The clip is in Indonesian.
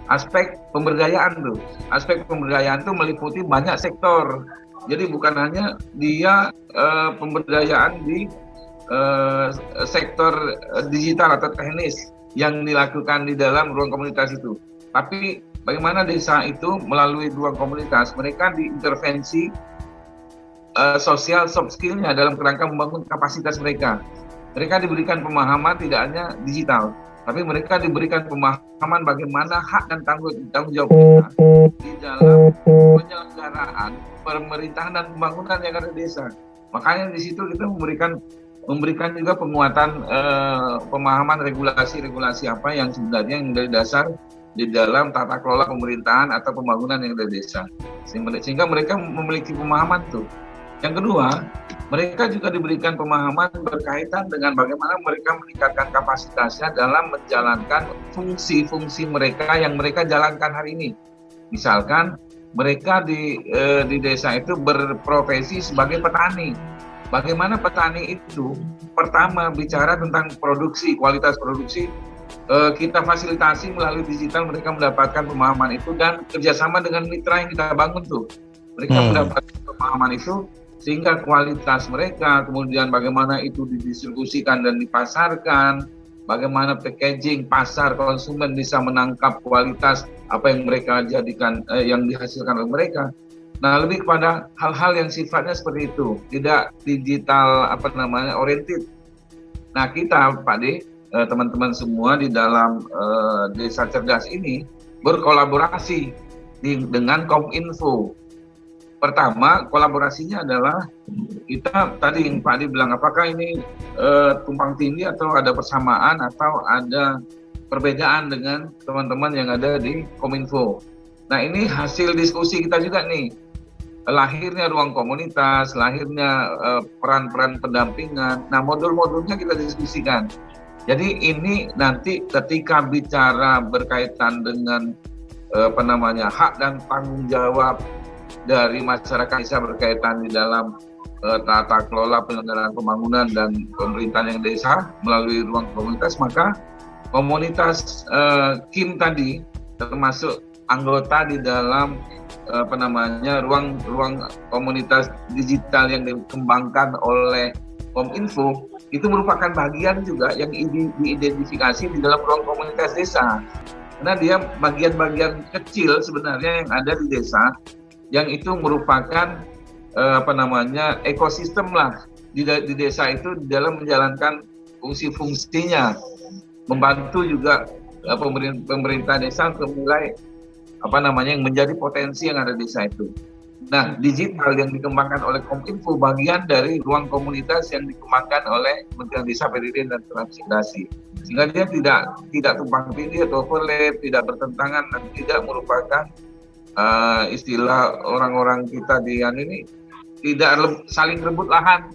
aspek pemberdayaan tuh. Aspek pemberdayaan tuh meliputi banyak sektor. Jadi bukan hanya dia pemberdayaan di sektor digital atau teknis yang dilakukan di dalam ruang komunitas itu. Tapi bagaimana desa itu melalui ruang komunitas, mereka diintervensi sosial soft skill-nya dalam kerangka membangun kapasitas mereka. Mereka diberikan pemahaman tidak hanya digital, tapi mereka diberikan pemahaman bagaimana hak dan tanggung jawab mereka di dalam penyelenggaraan pemerintahan dan pembangunan yang ada di desa. Makanya di situ kita memberikan juga penguatan pemahaman regulasi-regulasi apa yang sebenarnya yang dari dasar di dalam tata kelola pemerintahan atau pembangunan yang ada di desa. Sehingga mereka memiliki pemahaman tuh. Yang kedua, mereka juga diberikan pemahaman berkaitan dengan bagaimana mereka meningkatkan kapasitasnya dalam menjalankan fungsi-fungsi mereka yang mereka jalankan hari ini. Misalkan mereka di desa itu berprofesi sebagai petani. Bagaimana petani itu pertama bicara tentang produksi, kualitas produksi, kita fasilitasi melalui digital, mereka mendapatkan pemahaman itu dan kerjasama dengan mitra yang kita bangun tuh. Mereka mendapatkan pemahaman itu sehingga kualitas mereka, kemudian bagaimana itu didistribusikan dan dipasarkan, bagaimana packaging, pasar, konsumen bisa menangkap kualitas apa yang mereka jadikan, yang dihasilkan oleh mereka. Nah, lebih kepada hal-hal yang sifatnya seperti itu, tidak digital oriented. Nah, kita Pak D, teman-teman semua di dalam Desa Cerdas ini berkolaborasi dengan Kominfo. Pertama, kolaborasinya adalah kita tadi yang Pak Adi bilang, apakah ini tumpang tindih atau ada persamaan atau ada perbedaan dengan teman-teman yang ada di Kominfo. Nah, ini hasil diskusi kita juga nih. Lahirnya ruang komunitas, lahirnya peran-peran pendampingan. Nah, modul-modulnya kita diskusikan. Jadi ini nanti ketika bicara berkaitan dengan hak dan tanggung jawab dari masyarakat desa berkaitan di dalam tata kelola penyelenggaraan pembangunan dan pemerintahan yang desa melalui ruang komunitas, maka komunitas KIM tadi termasuk anggota di dalam ruang komunitas digital yang dikembangkan oleh Kominfo itu merupakan bagian juga yang diidentifikasi di dalam ruang komunitas desa. Karena dia bagian-bagian kecil sebenarnya yang ada di desa, yang itu merupakan ekosistem lah di desa itu dalam menjalankan fungsi-fungsinya, membantu juga pemerintah desa untuk mulai yang menjadi potensi yang ada di desa itu. Nah, digital yang dikembangkan oleh Kominfo bagian dari ruang komunitas yang dikembangkan oleh Kementerian Desa, PDD dan Transmigrasi. Sehingga dia tidak tumpang tindih atau overlap, tidak bertentangan dan tidak merupakan istilah orang-orang kita di ini tidak saling rebut lahan.